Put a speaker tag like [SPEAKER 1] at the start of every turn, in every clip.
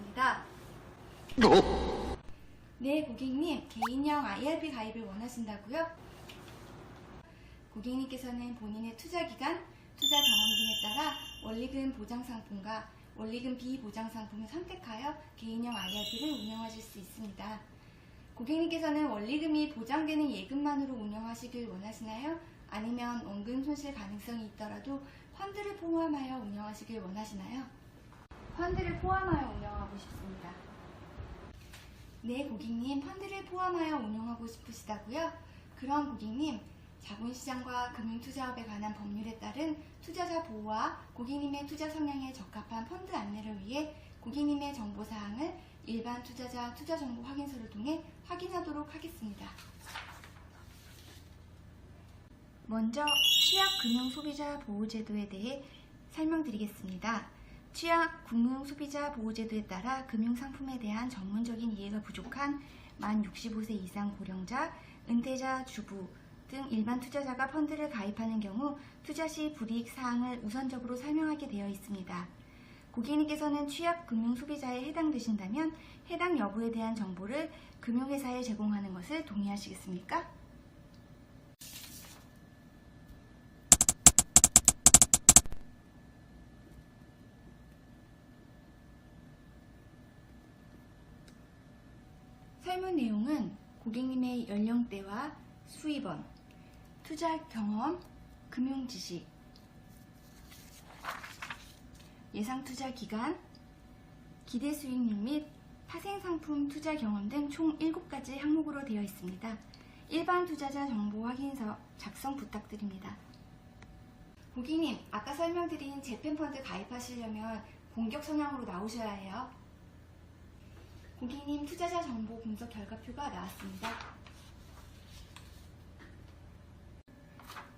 [SPEAKER 1] 드리겠습니다. 네, 고객님, 개인형 IRP 가입을 원하신다고요? 고객님께서는 본인의 투자기간, 투자 경험 등에 따라 원리금 보장 상품과 원리금 비보장 상품을 선택하여 개인형 IRP를 운영하실 수 있습니다. 고객님께서는 원리금이 보장되는 예금만으로 운영하시길 원하시나요? 아니면 원금 손실 가능성이 있더라도 펀드를 포함하여 운영하시길 원하시나요? 펀드를 포함하여 운영하고 싶습니다. 네, 고객님, 펀드를 포함하여 운영하고 싶으시다고요? 그럼 고객님, 자본시장과 금융투자업에 관한 법률에 따른 투자자 보호와 고객님의 투자 성향에 적합한 펀드 안내를 위해 고객님의 정보사항을 일반 투자자 투자정보 확인서를 통해 확인하도록 하겠습니다. 먼저 취약금융소비자보호제도에 대해 설명드리겠습니다. 취약금융소비자보호제도에 따라 금융상품에 대한 전문적인 이해가 부족한 만 65세 이상 고령자, 은퇴자, 주부 등 일반 투자자가 펀드를 가입하는 경우 투자 시 불이익 사항을 우선적으로 설명하게 되어 있습니다. 고객님께서는 취약금융소비자에 해당되신다면 해당 여부에 대한 정보를 금융회사에 제공하는 것을 동의하시겠습니까? 설문 내용은 고객님의 연령대와 수입원, 투자 경험, 금융 지식, 예상 투자 기간, 기대 수익률 및 파생상품 투자 경험 등 총 7가지 항목으로 되어 있습니다. 일반 투자자 정보 확인서 작성 부탁드립니다. 고객님, 아까 설명드린 재팬펀드 가입하시려면 공격 성향으로 나오셔야 해요. 고객님, 투자자 정보 분석 결과표가 나왔습니다.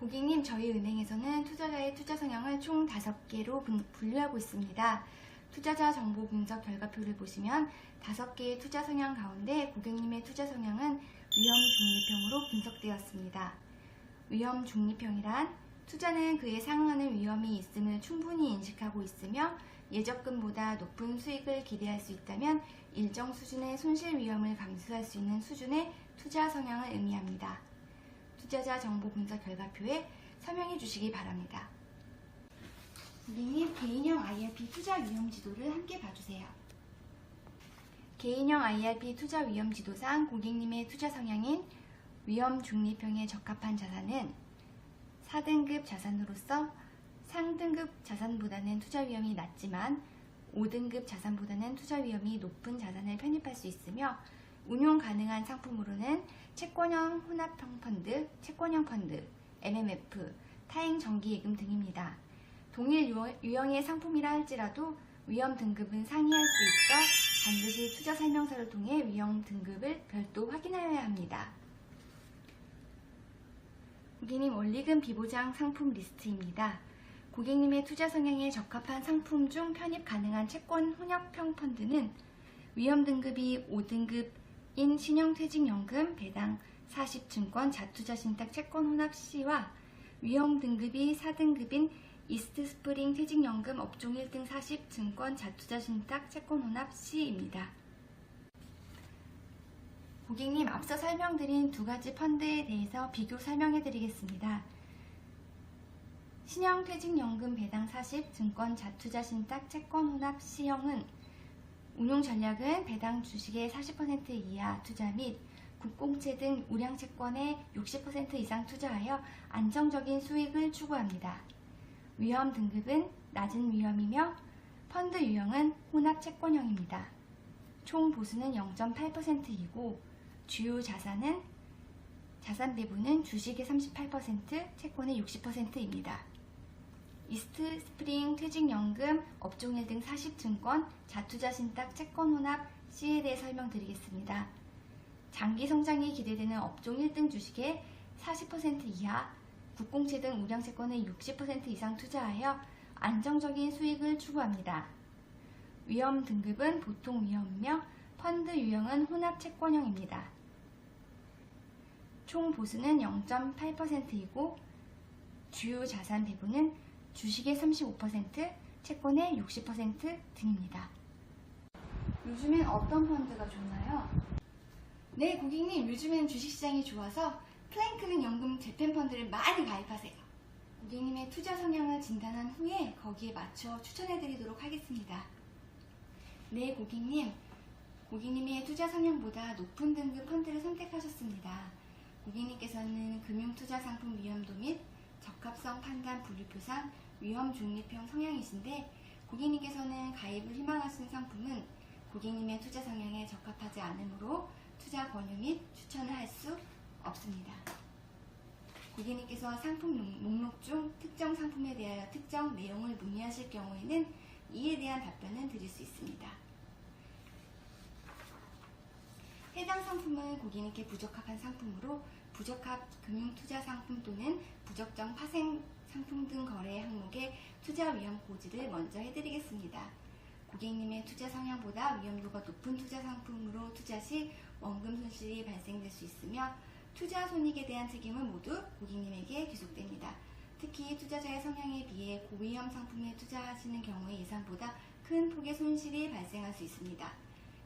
[SPEAKER 1] 고객님, 저희 은행에서는 투자자의 투자 성향을 총 5개로 분류하고 있습니다. 투자자 정보 분석 결과표를 보시면 5개의 투자 성향 가운데 고객님의 투자 성향은 위험 중립형으로 분석되었습니다. 위험 중립형이란 투자는 그에 상응하는 위험이 있음을 충분히 인식하고 있으며 예적금보다 높은 수익을 기대할 수 있다면 일정 수준의 손실 위험을 감수할 수 있는 수준의 투자 성향을 의미합니다. 투자자 정보 분석 결과표에 서명해 주시기 바랍니다. 고객님, 개인형 IRP 투자 위험 지도를 함께 봐주세요. 개인형 IRP 투자 위험 지도상 고객님의 투자 성향인 위험 중립형에 적합한 자산은 4등급 자산으로서 상등급 자산보다는 투자 위험이 낮지만 5등급 자산보다는 투자 위험이 높은 자산을 편입할 수 있으며 운용 가능한 상품으로는 채권형 혼합형 펀드, 채권형 펀드, MMF, 타행 정기예금 등입니다. 동일 유형의 상품이라 할지라도 위험 등급은 상이할 수 있어 반드시 투자 설명서를 통해 위험 등급을 별도 확인하여야 합니다. 고객님, 원리금 비보장 상품 리스트입니다. 고객님의 투자 성향에 적합한 상품 중 편입 가능한 채권 혼합형 펀드는 위험 등급이 5등급인 신용퇴직연금 배당 40증권 자투자 신탁 채권 혼합 C와 위험 등급이 4등급인 이스트스프링 퇴직연금 업종 1등 40증권 자투자 신탁 채권 혼합 C입니다. 고객님, 앞서 설명드린 2가지 펀드에 대해서 비교 설명해 드리겠습니다. 신형퇴직연금 배당 40 증권 자투자 신탁 채권 혼합 C형은 운용 전략은 배당 주식의 40% 이하 투자 및 국공채 등 우량채권에 60% 이상 투자하여 안정적인 수익을 추구합니다. 위험 등급은 낮은 위험이며 펀드 유형은 혼합채권형입니다. 총 보수는 0.8%이고 주요 자산 배분은 주식의 38%, 채권의 60%입니다. 이스트 스프링 퇴직연금 업종 1등 40증권 자투자 신탁 채권 혼합 C에 대해 설명드리겠습니다. 장기 성장이 기대되는 업종 1등 주식의 40% 이하, 국공채 등 우량채권의 60% 이상 투자하여 안정적인 수익을 추구합니다. 위험 등급은 보통 위험이며 펀드 유형은 혼합 채권형입니다. 총 보수는 0.8%이고 주요 자산 배분은 주식의 35%, 채권의 60% 등입니다. 요즘엔 어떤 펀드가 좋나요? 네, 고객님, 요즘엔 주식시장이 좋아서 플랭클린 연금 재팬 펀드를 많이 가입하세요. 고객님의 투자 성향을 진단한 후에 거기에 맞춰 추천해드리도록 하겠습니다. 네, 고객님의 투자 성향보다 높은 등급 펀드를 선택하셨습니다. 고객님께서는 금융투자상품 위험도 및 적합성 판단 분류표상 위험 중립형 성향이신데, 고객님께서는 가입을 희망하시는 상품은 고객님의 투자 성향에 적합하지 않으므로 투자 권유 및 추천을 할 수 없습니다. 고객님께서 상품 목록 중 특정 상품에 대하여 특정 내용을 문의하실 경우에는 이에 대한 답변은 드릴 수 있습니다. 해당 상품은 고객님께 부적합한 상품으로 부적합 금융투자상품 또는 부적정 파생 상품 등 거래 항목의 투자 위험 고지를 먼저 해드리겠습니다. 고객님의 투자 성향보다 위험도가 높은 투자 상품으로 투자 시 원금 손실이 발생될 수 있으며 투자 손익에 대한 책임은 모두 고객님에게 귀속됩니다. 특히 투자자의 성향에 비해 고위험 상품에 투자하시는 경우에 예상보다 큰 폭의 손실이 발생할 수 있습니다.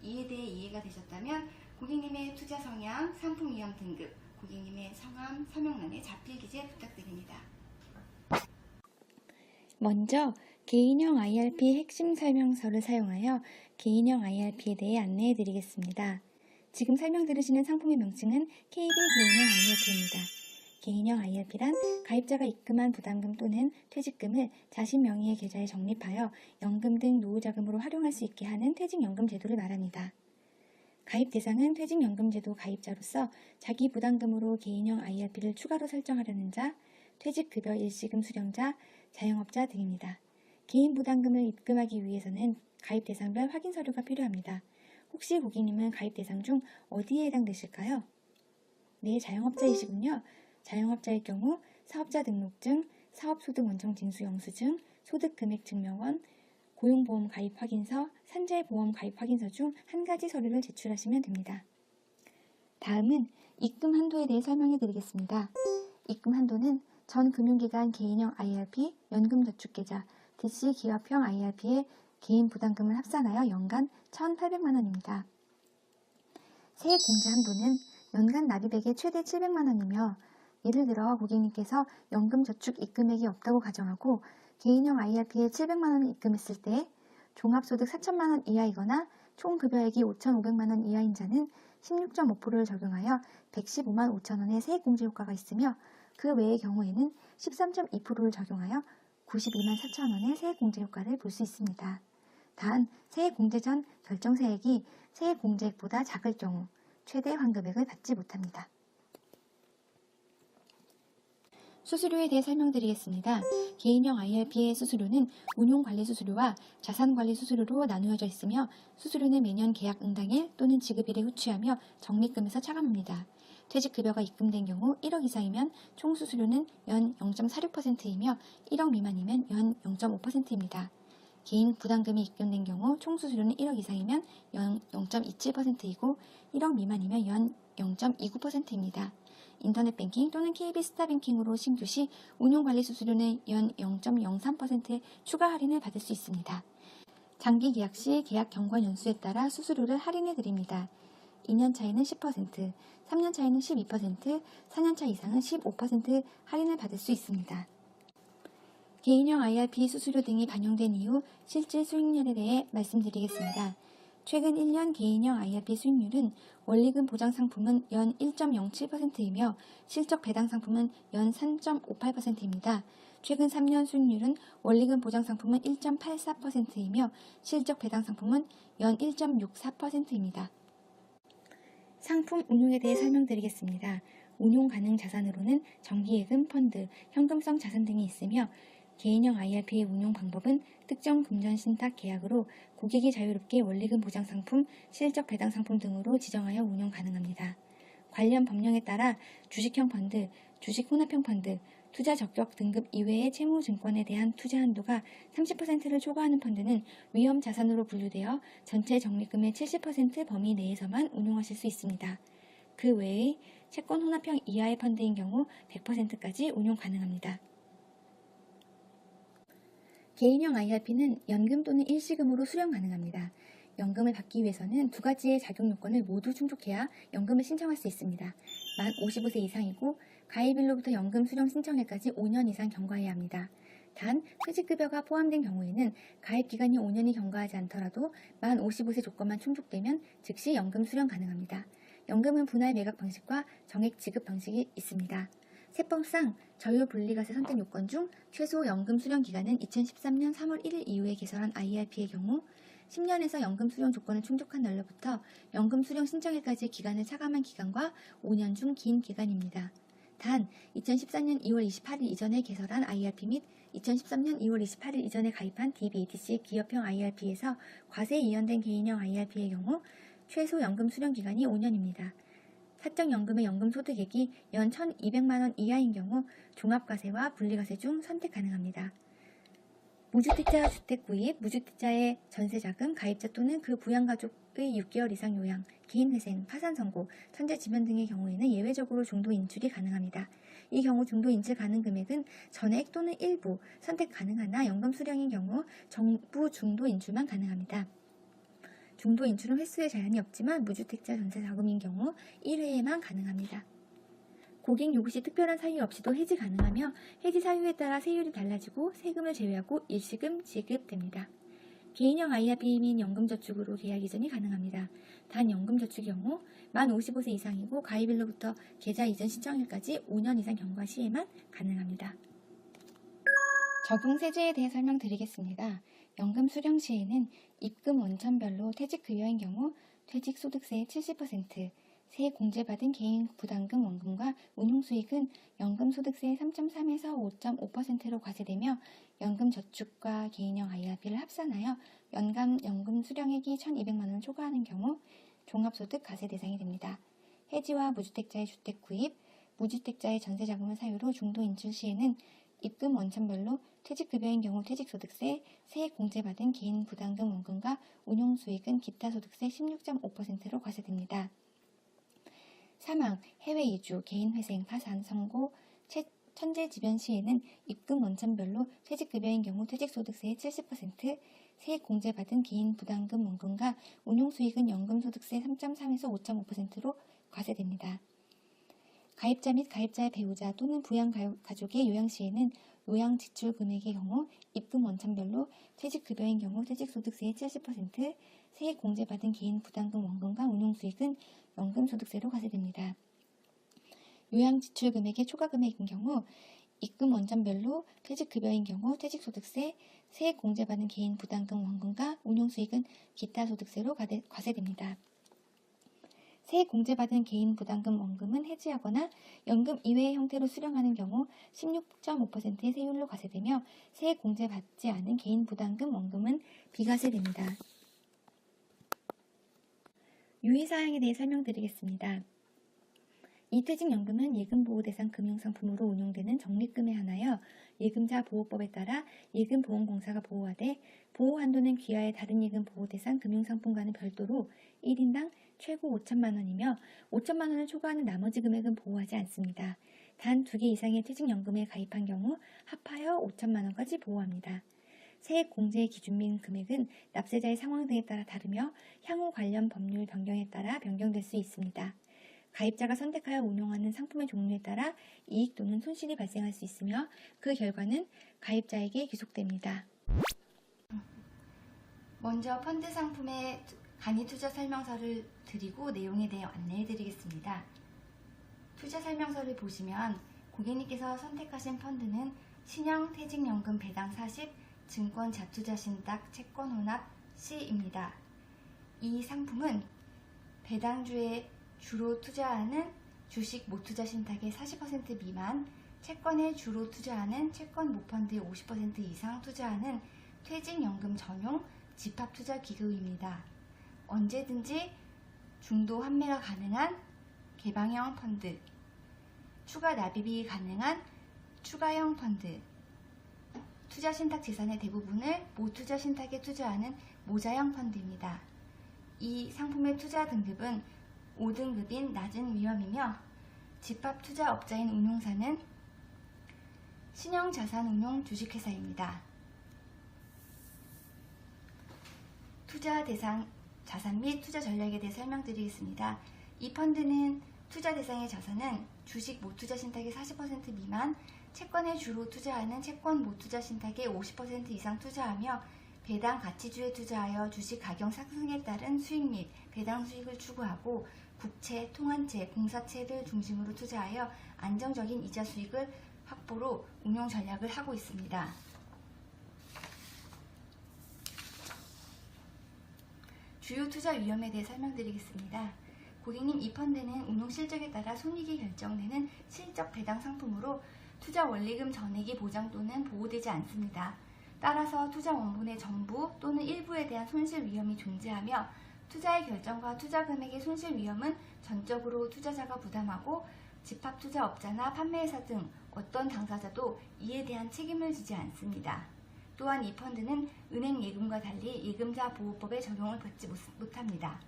[SPEAKER 1] 이에 대해 이해가 되셨다면 고객님의 투자 성향, 상품 위험 등급, 고객님의 성함, 서명란에 자필 기재 부탁드립니다.
[SPEAKER 2] 먼저 개인형 IRP 핵심 설명서를 사용하여 개인형 IRP에 대해 안내해 드리겠습니다. 지금 설명 들으시는 상품의 명칭은 KB 개인형 IRP입니다. 개인형 IRP란 가입자가 입금한 부담금 또는 퇴직금을 자신 명의의 계좌에 적립하여 연금 등 노후자금으로 활용할 수 있게 하는 퇴직연금 제도를 말합니다. 가입 대상은 퇴직연금제도 가입자로서 자기 부담금으로 개인형 IRP를 추가로 설정하려는 자, 퇴직급여 일시금 수령자, 자영업자 등입니다. 개인 부담금을 입금하기 위해서는 가입 대상별 확인 서류가 필요합니다. 혹시 고객님은 가입 대상 중 어디에 해당되실까요? 네, 자영업자이시군요. 자영업자의 경우 사업자 등록증, 사업소득원청징수 영수증, 소득금액증명원, 고용보험 가입 확인서, 산재보험 가입 확인서 중 한 가지 서류를 제출하시면 됩니다. 다음은 입금 한도에 대해 설명해 드리겠습니다. 입금 한도는 전 금융기관 개인형 IRP, 연금저축계좌, DC 기업형 IRP의 개인 부담금을 합산하여 연간 1,800만원입니다. 세액 공제 한도는 연간 납입액의 최대 700만원이며, 예를 들어 고객님께서 연금저축 입금액이 없다고 가정하고 개인형 IRP에 700만원을 입금했을 때 종합소득 4천만원 이하이거나 총 급여액이 5,500만원 이하인 자는 16.5%를 적용하여 115만 5천원의 세액공제 효과가 있으며, 그 외의 경우에는 13.2%를 적용하여 92만 4천원의 세액공제 효과를 볼 수 있습니다. 단, 세액공제 전 결정세액이 세액공제액보다 작을 경우 최대 환급액을 받지 못합니다. 수수료에 대해 설명드리겠습니다. 개인형 IRP의 수수료는 운용관리수수료와 자산관리수수료로 나누어져 있으며, 수수료는 매년 계약 응당일 또는 지급일에 후취하며 적립금에서 차감합니다. 퇴직급여가 입금된 경우 1억 이상이면 총 수수료는 연 0.46%이며 1억 미만이면 연 0.5%입니다. 개인 부담금이 입금된 경우 총 수수료는 1억 이상이면 연 0.27%이고 1억 미만이면 연 0.29%입니다. 인터넷 뱅킹 또는 KB 스타뱅킹으로 신규 시 운용관리 수수료는 연 0.03%의 추가 할인을 받을 수 있습니다. 장기 계약 시 계약 경과 연수에 따라 수수료를 할인해 드립니다. 2년 차에는 10%, 3년 차에는 12%, 4년 차 이상은 15% 할인을 받을 수 있습니다. 개인형 IRP 수수료 등이 반영된 이후 실질 수익률에 대해 말씀드리겠습니다. 최근 1년 개인형 IRP 수익률은 원리금 보장 상품은 연 1.07%이며 실적 배당 상품은 연 3.58%입니다. 최근 3년 수익률은 원리금 보장 상품은 1.84%이며 실적 배당 상품은 연 1.64%입니다. 상품 운용에 대해 설명드리겠습니다. 운용 가능 자산으로는 정기예금, 펀드, 현금성 자산 등이 있으며, 개인형 IRP의 운용 방법은 특정 금전 신탁 계약으로 고객이 자유롭게 원리금 보장 상품, 실적 배당 상품 등으로 지정하여 운용 가능합니다. 관련 법령에 따라 주식형 펀드, 주식 혼합형 펀드, 투자 적격 등급 이외의 채무증권에 대한 투자 한도가 30%를 초과하는 펀드는 위험 자산으로 분류되어 전체 적립금의 70% 범위 내에서만 운용하실 수 있습니다. 그 외의 채권 혼합형 이하의 펀드인 경우 100%까지 운용 가능합니다. 개인형 IRP는 연금 또는 일시금으로 수령 가능합니다. 연금을 받기 위해서는 두 가지의 자격 요건을 모두 충족해야 연금을 신청할 수 있습니다. 만 55세 이상이고 가입일로부터 연금 수령 신청일까지 5년 이상 경과해야 합니다. 단, 퇴직급여가 포함된 경우에는 가입 기간이 5년이 경과하지 않더라도 만 55세 조건만 충족되면 즉시 연금 수령 가능합니다. 연금은 분할 매각 방식과 정액 지급 방식이 있습니다. 세법상 전류 분리과세 선택 요건 중 최소 연금 수령 기간은 2013년 3월 1일 이후에 개설한 IRP의 경우 10년에서 연금 수령 조건을 충족한 날로부터 연금 수령 신청일까지의 기간을 차감한 기간과 5년 중 긴 기간입니다. 단, 2014년 2월 28일 이전에 개설한 IRP 및 2013년 2월 28일 이전에 가입한 DBATC 기업형 IRP에서 과세 이연된 개인형 IRP의 경우 최소 연금 수령 기간이 5년입니다. 사적연금의 연금소득액이 연 1,200만원 이하인 경우 종합과세와 분리과세 중 선택 가능합니다. 무주택자 주택구입, 무주택자의 전세자금, 가입자 또는 그 부양가족의 6개월 이상 요양, 개인회생, 파산선고, 천재지변 등의 경우에는 예외적으로 중도 인출이 가능합니다. 이 경우 중도 인출 가능 금액은 전액 또는 일부 선택 가능하나 연금 수령인 경우 전부 중도 인출만 가능합니다. 중도 인출은 횟수에 제한이 없지만 무주택자 전세자금인 경우 1회에만 가능합니다. 고객 요구 시 특별한 사유 없이도 해지 가능하며 해지 사유에 따라 세율이 달라지고 세금을 제외하고 일시금 지급됩니다. 개인형 IRP 및 연금저축으로 계약 이전이 가능합니다. 단 연금저축의 경우 만 55세 이상이고 가입일로부터 계좌 이전 신청일까지 5년 이상 경과 시에만 가능합니다. 적용 세제에 대해 설명드리겠습니다. 연금 수령 시에는 입금 원천별로 퇴직급여인 경우 퇴직소득세의 70%, 세 공제받은 개인 부담금 원금과 운용수익은 연금소득세의 3.3에서 5.5%로 과세되며 연금저축과 개인형 IRP를 합산하여 연간 연금 수령액이 1,200만원을 초과하는 경우 종합소득 과세 대상이 됩니다. 해지와 무주택자의 주택 구입, 무주택자의 전세자금을 사유로 중도 인출 시에는 입금 원천별로 퇴직급여인 경우 퇴직소득세, 세 공제받은 개인 부담금 원금과 운용수익은 기타소득세 16.5%로 과세됩니다. 사망, 해외 이주, 개인회생, 파산, 선고, 천재지변 시에는 입금 원천별로 퇴직급여인 경우 퇴직소득세의 70%, 세 공제받은 개인 부담금 원금과 운용수익은 연금소득세 3.3에서 5.5%로 과세됩니다. 가입자 및 가입자의 배우자 또는 부양가족의 요양 시에는 요양 지출 금액의 경우 입금 원천별로 퇴직급여인 경우 퇴직소득세의 70%, 세 공제받은 개인 부담금 원금과 운용수익은 연금소득세로 과세됩니다. 요양 지출 금액의 초과 금액인 경우 입금 원천별로 퇴직급여인 경우 퇴직소득세, 세 공제받은 개인 부담금 원금과 운용수익은 기타소득세로 과세됩니다. 세 공제받은 개인 부담금 원금은 해지하거나 연금 이외의 형태로 수령하는 경우 16.5%의 세율로 과세되며 세 공제받지 않은 개인 부담금 원금은 비과세됩니다. 유의사항에 대해 설명드리겠습니다. 이 퇴직연금은 예금보호대상 금융상품으로 운용되는 적립금에 한하여 예금자 보호법에 따라 예금보험공사가 보호하되 보호한도는 귀하의 다른 예금보호대상 금융상품과는 별도로 1인당 최고 5천만원이며 5천만원을 초과하는 나머지 금액은 보호하지 않습니다. 단 2개 이상의 퇴직연금에 가입한 경우 합하여 5천만원까지 보호합니다. 세액 공제 기준 및 금액은 납세자의 상황 등에 따라 다르며 향후 관련 법률 변경에 따라 변경될 수 있습니다. 가입자가 선택하여 운용하는 상품의 종류에 따라 이익 또는 손실이 발생할 수 있으며 그 결과는 가입자에게 귀속됩니다.
[SPEAKER 1] 먼저 펀드 상품의 간이 투자 설명서를 드리고 내용에 대해 안내해 드리겠습니다. 투자 설명서를 보시면 고객님께서 선택하신 펀드는 신형 퇴직연금 배당 40 증권 자투자 신탁 채권 혼합 C입니다. 이 상품은 배당주에 주로 투자하는 주식 모투자 신탁의 40% 미만, 채권에 주로 투자하는 채권 모펀드의 50% 이상 투자하는 퇴직연금 전용 집합투자기구입니다. 언제든지 중도 환매가 가능한 개방형 펀드, 추가 납입이 가능한 추가형 펀드, 투자 신탁 재산의 대부분을 모투자 신탁에 투자하는 모자형 펀드입니다. 이 상품의 투자 등급은 5등급인 낮은 위험이며 집합투자업자인 운용사는 신형자산운용 주식회사입니다. 투자 대상 자산 및 투자 전략에 대해 설명드리겠습니다. 이 펀드는 투자 대상의 자산은 주식 모투자 신탁의 40% 미만, 채권에 주로 투자하는 채권 모투자 신탁의 50% 이상 투자하며 배당 가치주에 투자하여 주식 가격 상승에 따른 수익 및 배당 수익을 추구하고 국채, 통한채, 공사채를 중심으로 투자하여 안정적인 이자 수익을 확보로 운용 전략을 하고 있습니다. 주요 투자 위험에 대해 설명드리겠습니다. 고객님, 이 펀드는 운용 실적에 따라 손익이 결정되는 실적 배당 상품으로 투자 원리금 전액이 보장 또는 보호되지 않습니다. 따라서 투자 원본의 전부 또는 일부에 대한 손실 위험이 존재하며 투자의 결정과 투자 금액의 손실 위험은 전적으로 투자자가 부담하고 집합투자업자나 판매회사 등 어떤 당사자도 이에 대한 책임을 지지 않습니다. 또한 이 펀드는 은행 예금과 달리 예금자 보호법의 적용을 받지 못합니다.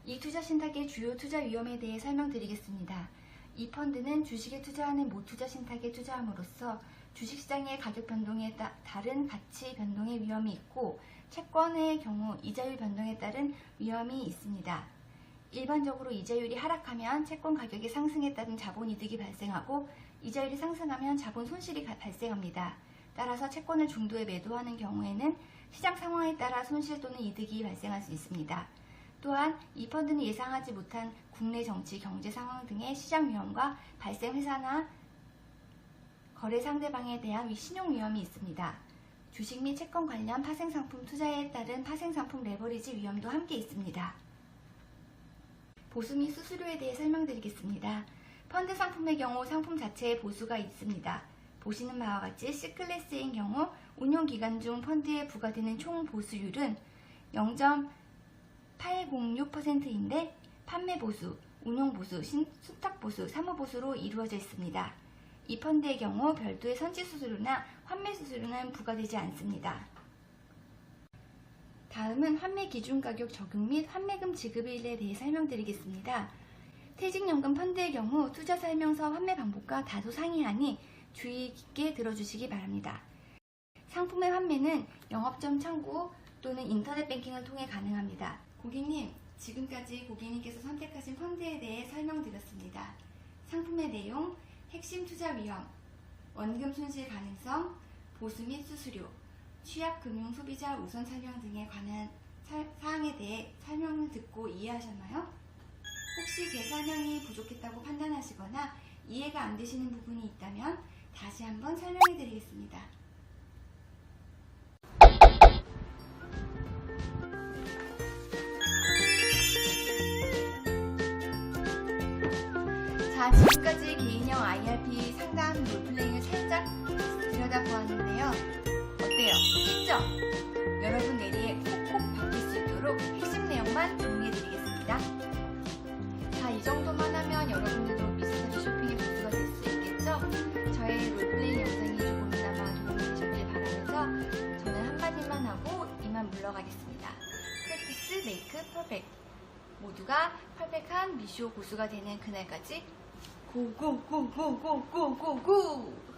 [SPEAKER 1] 이 투자 신탁의 주요 투자 위험에 대해 설명드리겠습니다. 이 펀드는 주식에 투자하는 모투자 신탁에 투자함으로써 주식시장의 가격 변동에 따른 가치 변동의 위험이 있고 채권의 경우 이자율 변동에 따른 위험이 있습니다. 일반적으로 이자율이 하락하면 채권 가격의 상승에 따른 자본 이득이 발생하고 이자율이 상승하면 자본 손실이 발생합니다. 따라서 채권을 중도에 매도하는 경우에는 시장 상황에 따라 손실 또는 이득이 발생할 수 있습니다. 또한 이 펀드는 예상하지 못한 국내 정치, 경제 상황 등의 시장 위험과 발생 회사나 거래 상대방에 대한 신용 위험이 있습니다. 주식 및 채권 관련 파생상품 투자에 따른 파생상품 레버리지 위험도 함께 있습니다. 보수 및 수수료에 대해 설명드리겠습니다. 펀드 상품의 경우 상품 자체에 보수가 있습니다. 보시는 바와 같이 C클래스인 경우 운용기간 중 펀드에 부과되는 총 보수율은 0.806%인데 판매보수, 운용보수, 수탁보수, 사무보수로 이루어져 있습니다. 이 펀드의 경우 별도의 선지수수료나 환매수수료는 부과되지 않습니다. 다음은 환매 기준가격 적용 및 환매금 지급일에 대해 설명드리겠습니다. 퇴직연금 펀드의 경우 투자 설명서 환매 방법과 다소 상이하니 주의 깊게 들어주시기 바랍니다. 상품의 환매는 영업점 창구 또는 인터넷 뱅킹을 통해 가능합니다. 고객님, 지금까지 고객님께서 선택하신 펀드에 대해 설명드렸습니다. 상품의 내용, 핵심 투자 위험, 원금 손실 가능성, 보수 및 수수료, 취약금융 소비자 우선 설명 등에 관한 사항에 대해 설명을 듣고 이해하셨나요? 혹시 제 설명이 부족했다고 판단하시거나 이해가 안 되시는 부분이 있다면 다시 한번 설명해 드리겠습니다. 자, 지금까지 개인형 IRP 상담 롤플레잉을 살짝 들여다보았는데요. 어때요? 쉽죠? 여러분 내리에 콕콕 박힐 수 있도록 핵심 내용만 정리해드리겠습니다. 자, 이 정도만 하면 여러분들도 미스터리 쇼핑의 보수가 될 수 있겠죠? 저의 롤플레잉 영상이 조금이나마 도움이 되셨길 바라면서 저는 한마디만 하고 이만 물러가겠습니다. 프랙티스 메이크 퍼펙트. 모두가 퍼펙트한 미쇼 고수가 되는 그날까지 고고고고고고고고!